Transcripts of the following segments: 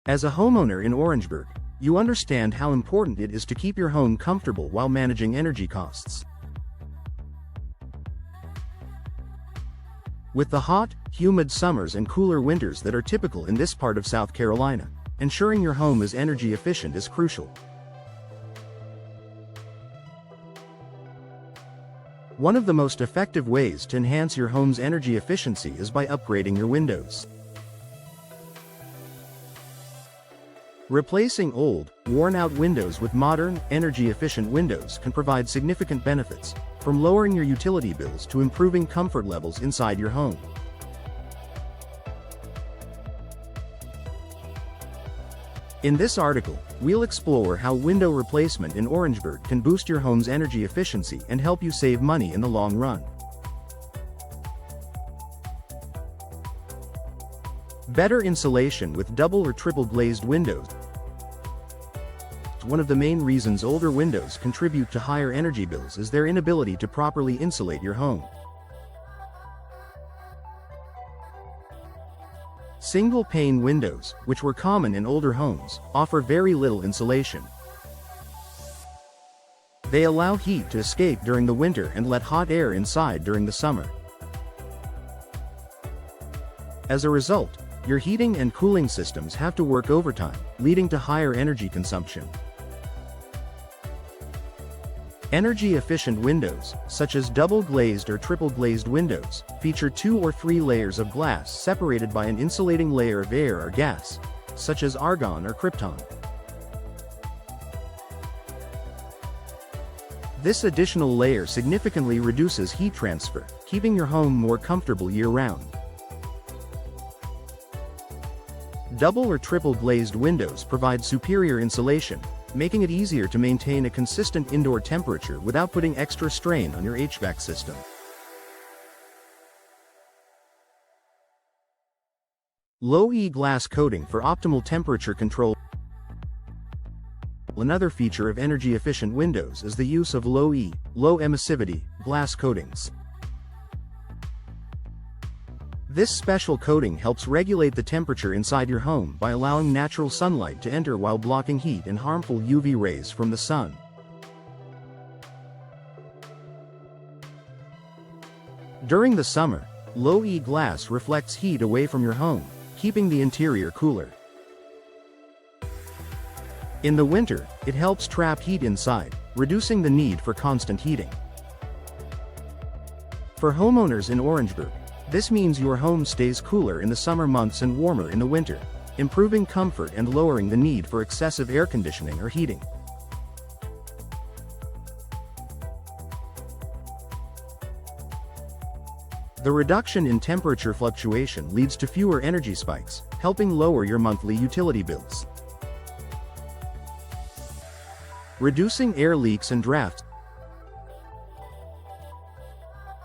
As a homeowner in Orangeburg, you understand how important it is to keep your home comfortable while managing energy costs. With the hot, humid summers and cooler winters that are typical in this part of South Carolina, ensuring your home is energy efficient is crucial. One of the most effective ways to enhance your home's energy efficiency is by upgrading your windows. Replacing old, worn-out windows with modern, energy-efficient windows can provide significant benefits, from lowering your utility bills to improving comfort levels inside your home. In this article, we'll explore how window replacement in Orangeburg can boost your home's energy efficiency and help you save money in the long run. Better insulation with double or triple glazed windows. One of the main reasons older windows contribute to higher energy bills is their inability to properly insulate your home. Single-pane windows, which were common in older homes, offer very little insulation. They allow heat to escape during the winter and let hot air inside during the summer. As a result, your heating and cooling systems have to work overtime, leading to higher energy consumption. Energy-efficient windows, such as double-glazed or triple-glazed windows, feature 2 or 3 layers of glass separated by an insulating layer of air or gas, such as argon or krypton. This additional layer significantly reduces heat transfer, keeping your home more comfortable year-round. Double or triple glazed windows provide superior insulation, making it easier to maintain a consistent indoor temperature without putting extra strain on your HVAC system. Low-E glass coating for optimal temperature control. Another feature of energy-efficient windows is the use of low-E, low-emissivity, glass coatings. This special coating helps regulate the temperature inside your home by allowing natural sunlight to enter while blocking heat and harmful UV rays from the sun. During the summer, low-E glass reflects heat away from your home, keeping the interior cooler. In the winter, it helps trap heat inside, reducing the need for constant heating. For homeowners in Orangeburg, this means your home stays cooler in the summer months and warmer in the winter, improving comfort and lowering the need for excessive air conditioning or heating. The reduction in temperature fluctuation leads to fewer energy spikes, helping lower your monthly utility bills. Reducing air leaks and drafts.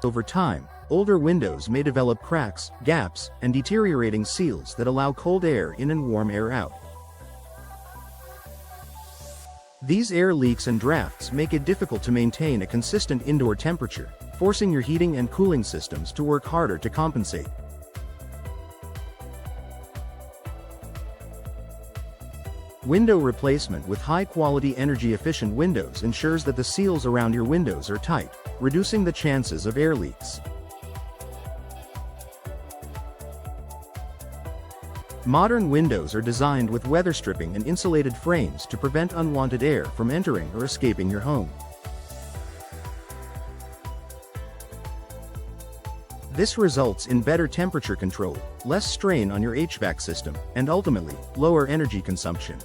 Over time, older windows may develop cracks, gaps, and deteriorating seals that allow cold air in and warm air out. These air leaks and drafts make it difficult to maintain a consistent indoor temperature, forcing your heating and cooling systems to work harder to compensate. Window replacement with high-quality energy-efficient windows ensures that the seals around your windows are tight, reducing the chances of air leaks. Modern windows are designed with weather stripping and insulated frames to prevent unwanted air from entering or escaping your home. This results in better temperature control, less strain on your HVAC system, and ultimately, lower energy consumption.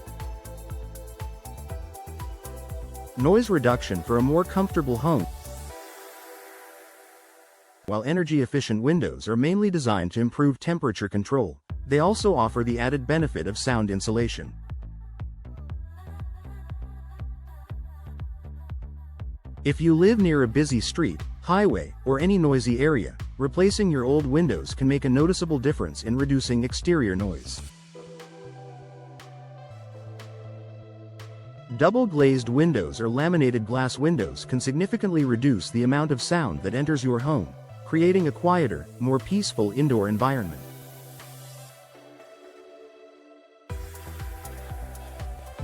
Noise reduction for a more comfortable home. While energy-efficient windows are mainly designed to improve temperature control, they also offer the added benefit of sound insulation. If you live near a busy street, highway, or any noisy area, replacing your old windows can make a noticeable difference in reducing exterior noise. Double-glazed windows or laminated glass windows can significantly reduce the amount of sound that enters your home, creating a quieter, more peaceful indoor environment.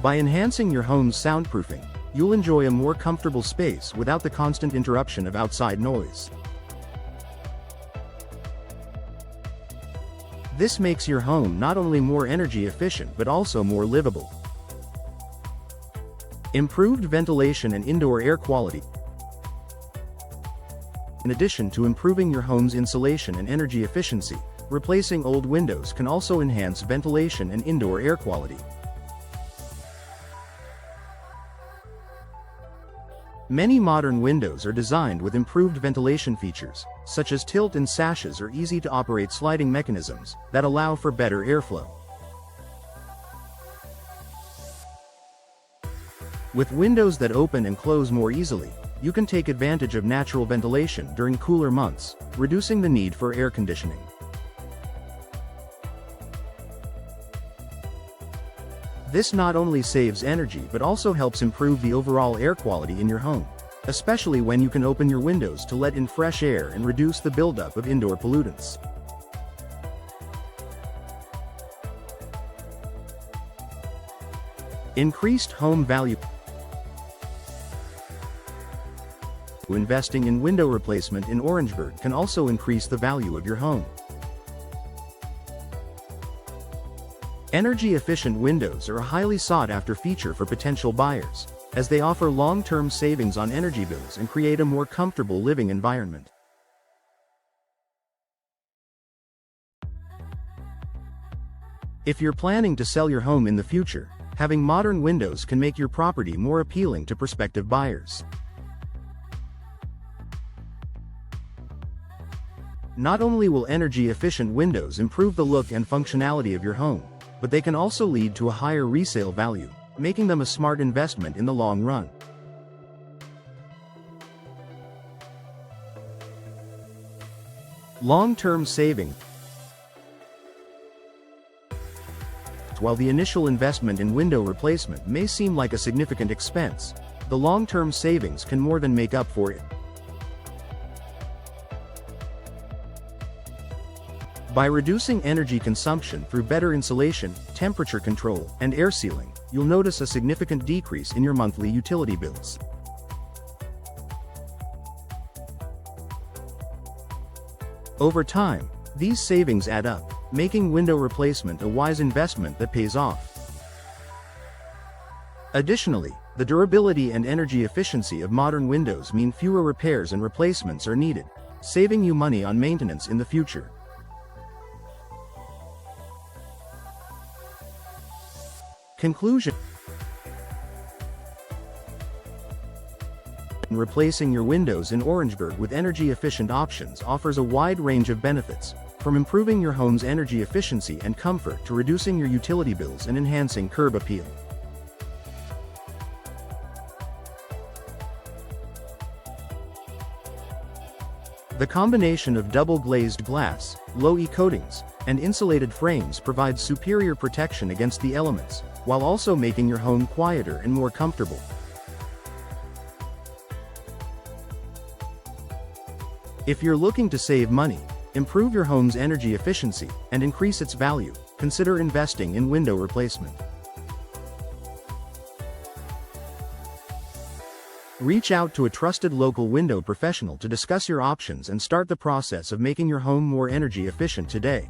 By enhancing your home's soundproofing, you'll enjoy a more comfortable space without the constant interruption of outside noise. This makes your home not only more energy efficient but also more livable. Improved ventilation and indoor air quality. In addition to improving your home's insulation and energy efficiency, replacing old windows can also enhance ventilation and indoor air quality. Many modern windows are designed with improved ventilation features, such as tilt and sashes or easy-to-operate sliding mechanisms, that allow for better airflow. With windows that open and close more easily, you can take advantage of natural ventilation during cooler months, reducing the need for air conditioning. This not only saves energy but also helps improve the overall air quality in your home, especially when you can open your windows to let in fresh air and reduce the buildup of indoor pollutants. Increased home value. Investing in window replacement in Orangeburg can also increase the value of your home. Energy-efficient windows are a highly sought-after feature for potential buyers, as they offer long-term savings on energy bills and create a more comfortable living environment. If you're planning to sell your home in the future, having modern windows can make your property more appealing to prospective buyers. Not only will energy-efficient windows improve the look and functionality of your home, but they can also lead to a higher resale value, making them a smart investment in the long run. Long-term saving. While the initial investment in window replacement may seem like a significant expense, the long-term savings can more than make up for it. By reducing energy consumption through better insulation, temperature control, and air sealing, you'll notice a significant decrease in your monthly utility bills. Over time, these savings add up, making window replacement a wise investment that pays off. Additionally, the durability and energy efficiency of modern windows mean fewer repairs and replacements are needed, saving you money on maintenance in the future. Conclusion. Replacing your windows in Orangeburg with energy-efficient options offers a wide range of benefits, from improving your home's energy efficiency and comfort to reducing your utility bills and enhancing curb appeal. The combination of double-glazed glass, low-E coatings, and insulated frames provides superior protection against the elements, while also making your home quieter and more comfortable. If you're looking to save money, improve your home's energy efficiency, and increase its value, consider investing in window replacement. Reach out to a trusted local window professional to discuss your options and start the process of making your home more energy efficient today.